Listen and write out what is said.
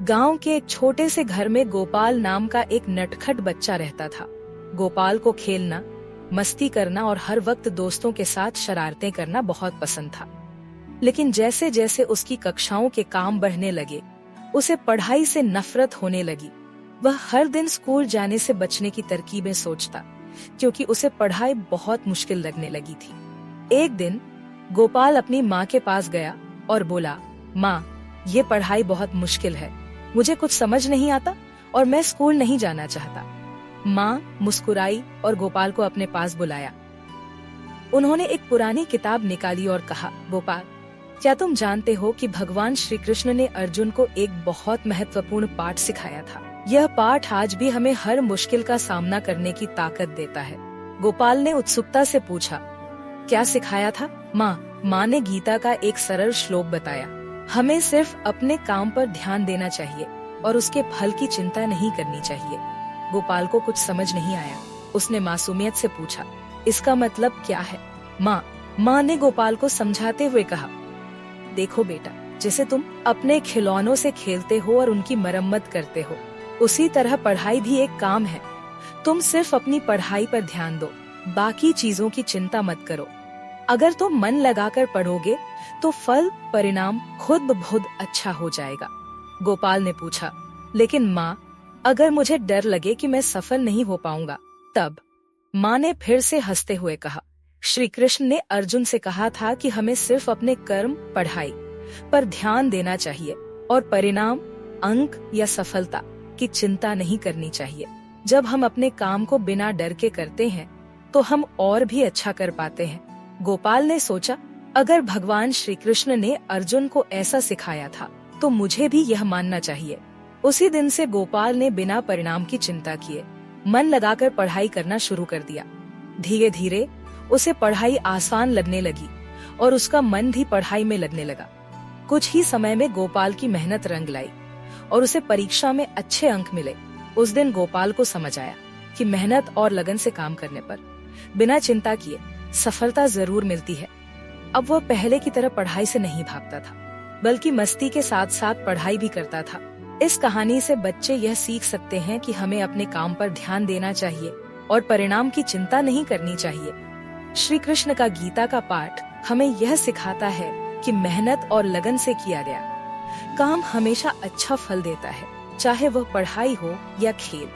गांव के एक छोटे से घर में गोपाल नाम का एक नटखट बच्चा रहता था। गोपाल को खेलना, मस्ती करना और हर वक्त दोस्तों के साथ शरारतें करना बहुत पसंद था। लेकिन जैसे जैसे उसकी कक्षाओं के काम बढ़ने लगे, उसे पढ़ाई से नफरत होने लगी। वह हर दिन स्कूल जाने से बचने की तरकीबें सोचता, क्योंकि उसे पढ़ाई बहुत मुश्किल लगने लगी थी। एक दिन गोपाल अपनी माँ के पास गया और बोला, माँ, ये पढ़ाई बहुत मुश्किल है, मुझे कुछ समझ नहीं आता और मैं स्कूल नहीं जाना चाहता। माँ मुस्कुराई और गोपाल को अपने पास बुलाया। उन्होंने एक पुरानी किताब निकाली और कहा, गोपाल, क्या तुम जानते हो कि भगवान श्री कृष्ण ने अर्जुन को एक बहुत महत्वपूर्ण पाठ सिखाया था। यह पाठ आज भी हमें हर मुश्किल का सामना करने की ताकत देता है। गोपाल ने उत्सुकता से पूछा, क्या सिखाया था माँ? माँ ने गीता का एक सरल श्लोक बताया, हमें सिर्फ अपने काम पर ध्यान देना चाहिए और उसके फल की चिंता नहीं करनी चाहिए। गोपाल को कुछ समझ नहीं आया। उसने मासूमियत से पूछा, इसका मतलब क्या है माँ? माँ ने गोपाल को समझाते हुए कहा, देखो बेटा, जैसे तुम अपने खिलौनों से खेलते हो और उनकी मरम्मत करते हो, उसी तरह पढ़ाई भी एक काम है। तुम सिर्फ अपनी पढ़ाई पर ध्यान दो, बाकी चीजों की चिंता मत करो। अगर तुम मन लगाकर पढ़ोगे तो फल परिणाम खुद ब खुद अच्छा हो जाएगा। गोपाल ने पूछा, लेकिन माँ, अगर मुझे डर लगे कि मैं सफल नहीं हो पाऊंगा तब? माँ ने फिर से हंसते हुए कहा, श्री कृष्ण ने अर्जुन से कहा था कि हमें सिर्फ अपने कर्म, पढ़ाई पर ध्यान देना चाहिए और परिणाम, अंक या सफलता की चिंता नहीं करनी चाहिए। जब हम अपने काम को बिना डर के करते हैं तो हम और भी अच्छा कर पाते हैं। गोपाल ने सोचा, अगर भगवान श्री कृष्ण ने अर्जुन को ऐसा सिखाया था तो मुझे भी यह मानना चाहिए। उसी दिन से गोपाल ने बिना परिणाम की चिंता किए मन लगाकर पढ़ाई करना शुरू कर दिया। धीरे धीरे उसे पढ़ाई आसान लगने लगी और उसका मन भी पढ़ाई में लगने लगा। कुछ ही समय में गोपाल की मेहनत रंग लाई और उसे परीक्षा में अच्छे अंक मिले। उस दिन गोपाल को समझ आया कि मेहनत और लगन से काम करने पर बिना चिंता किए सफलता जरूर मिलती है। अब वह पहले की तरह पढ़ाई से नहीं भागता था, बल्कि मस्ती के साथ साथ पढ़ाई भी करता था। इस कहानी से बच्चे यह सीख सकते हैं कि हमें अपने काम पर ध्यान देना चाहिए और परिणाम की चिंता नहीं करनी चाहिए। श्री कृष्ण का गीता का पाठ हमें यह सिखाता है कि मेहनत और लगन से किया गया काम हमेशा अच्छा फल देता है, चाहे वह पढ़ाई हो या खेल।